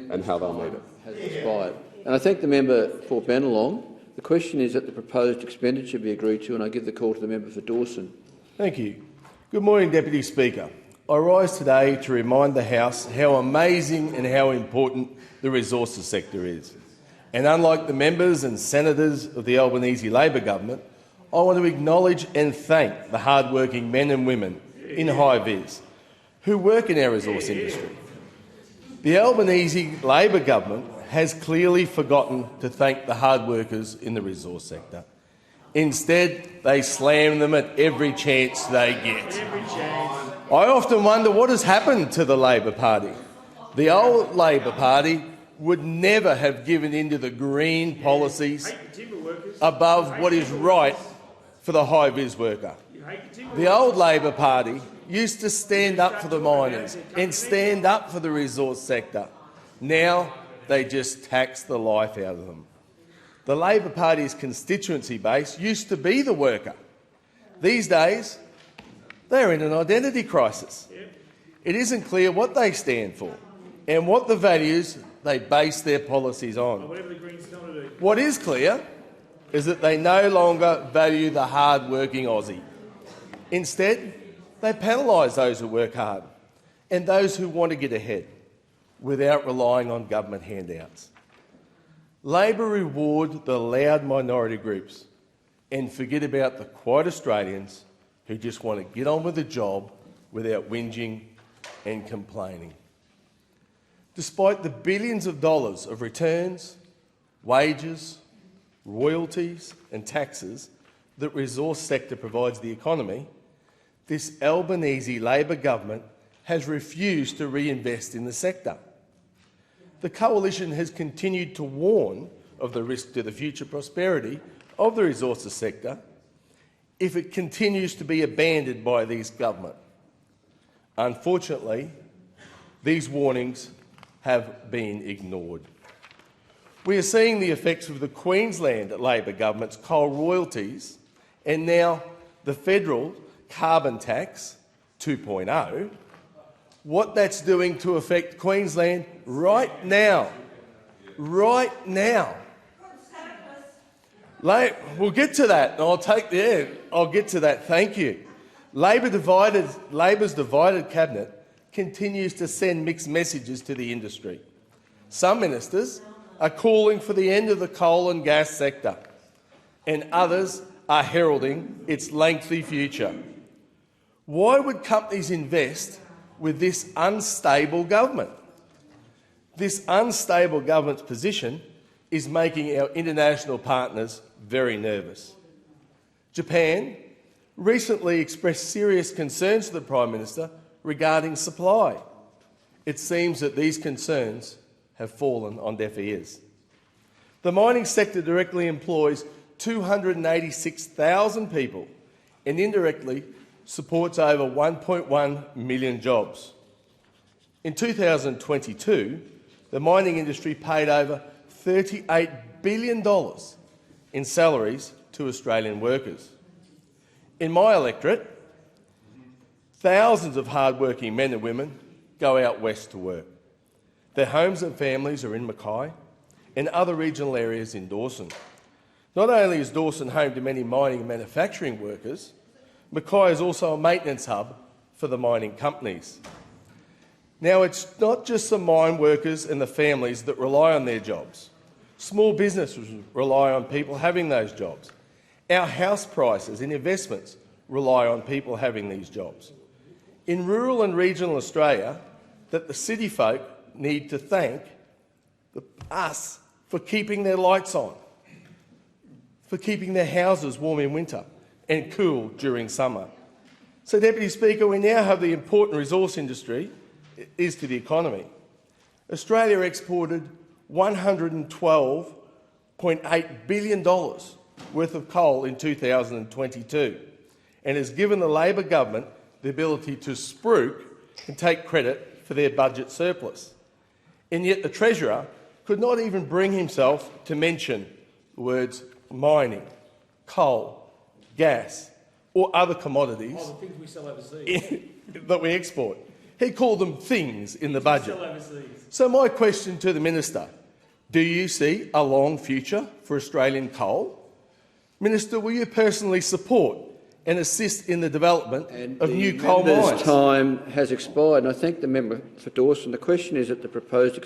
and how they'll meet it. Has expired. And I thank the member for Bennelong. The question is that the proposed expenditure be agreed to, and I give the call to the member for Dawson. Thank you. Good morning, Deputy Speaker. I rise today to remind the House how amazing and how important the resources sector is. And unlike the members and senators of the Albanese Labor Government, I want to acknowledge and thank the hard-working men and women in high-vis who work in our resource industry. The Albanese Labor Government has clearly forgotten to thank the hard workers in the resource sector. Instead, they slam them at every chance they get. I often wonder what has happened to the Labor Party. The old Labor Party would never have given in to the green policies above what is right for the high-vis worker. The old Labor Party used to stand up for the miners and stand up for the resource sector. Now they just tax the life out of them. The Labor Party's constituency base used to be the worker. These days, they're in an identity crisis. It isn't clear what they stand for and what the values they base their policies on. What is clear is that they no longer value the hard-working Aussie. Instead, they penalise those who work hard and those who want to get ahead without relying on government handouts. Labor reward the loud minority groups and forget about the quiet Australians who just want to get on with the job without whinging and complaining. Despite the billions of dollars of returns, wages, royalties and taxes that resource sector provides the economy, this Albanese Labor Government has refused to reinvest in the sector. The Coalition has continued to warn of the risk to the future prosperity of the resources sector if it continues to be abandoned by this government. Unfortunately, these warnings have been ignored. We are seeing the effects of the Queensland Labor Government's coal royalties and now the federal carbon tax 2.0, what that's doing to affect Queensland right now. Right now. We'll get to that, and I'll get to that, thank you. Labor's divided cabinet continues to send mixed messages to the industry. Some ministers are calling for the end of the coal and gas sector, and others are heralding its lengthy future. Why would companies invest with this unstable government? This unstable government's position is making our international partners very nervous. Japan recently expressed serious concerns to the Prime Minister regarding supply. It seems that these concerns have fallen on deaf ears. The mining sector directly employs 286,000 people and indirectly supports over 1.1 million jobs. In 2022, the mining industry paid over $38 billion in salaries to Australian workers. In my electorate, thousands of hard-working men and women go out west to work. Their homes and families are in Mackay and other regional areas in Dawson. Not only is Dawson home to many mining and manufacturing workers, Mackay is also a maintenance hub for the mining companies. Now, it's not just the mine workers and the families that rely on their jobs. Small businesses rely on people having those jobs. Our house prices and investments rely on people having these jobs. In rural and regional Australia, that the city folk need to thank us for keeping their lights on, for keeping their houses warm in winter and cool during summer. So, Deputy Speaker, we now have the important resource industry is to the economy. Australia exported $112.8 billion worth of coal in 2022 and has given the Labor government the ability to spruik and take credit for their budget surplus. And yet the Treasurer could not even bring himself to mention the words mining, coal, gas or other commodities the things we sell overseas. that we export. He called them things in the budget. So my question to the Minister, do you see a long future for Australian coal? Minister, will you personally support and assist in the development of new coal mines? Time has expired, and I thank the member for Dawson. The question is that the proposed